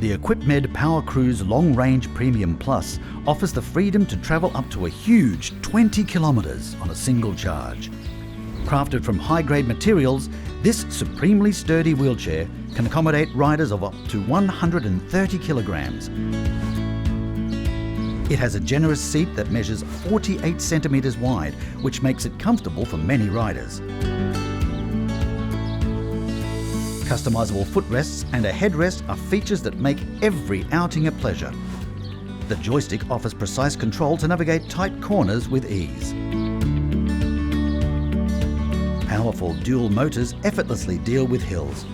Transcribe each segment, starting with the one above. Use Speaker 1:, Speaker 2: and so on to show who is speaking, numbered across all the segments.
Speaker 1: The Equipmed PowerCruise LongRange Premium Plus offers the freedom to travel up to a huge 20 kilometres on a single charge. Crafted from high-grade materials, this supremely sturdy wheelchair can accommodate riders of up to 130 kilograms. It has a generous seat that measures 48 centimetres wide, which makes it comfortable for many riders. Customisable footrests and a headrest are features that make every outing a pleasure. The joystick offers precise control to navigate tight corners with ease. Powerful dual motors effortlessly deal with hills.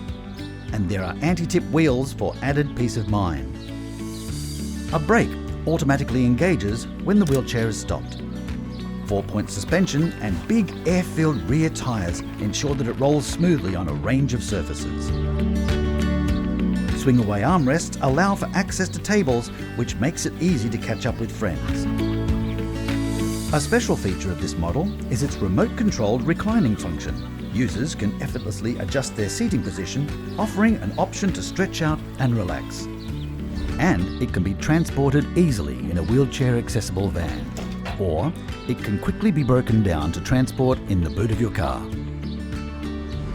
Speaker 1: And there are anti-tip wheels for added peace of mind. A brake automatically engages when the wheelchair is stopped. 4-point suspension and big air-filled rear tyres ensure that it rolls smoothly on a range of surfaces. Swing-away armrests allow for access to tables, which makes it easy to catch up with friends. A special feature of this model is its remote-controlled reclining function. Users can effortlessly adjust their seating position, offering an option to stretch out and relax. And it can be transported easily in a wheelchair-accessible van. Or it can quickly be broken down to transport in the boot of your car.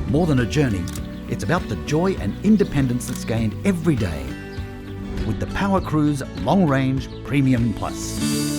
Speaker 1: More than a journey, it's about the joy and independence that's gained every day with the PowerCruise LongRange Premium Plus.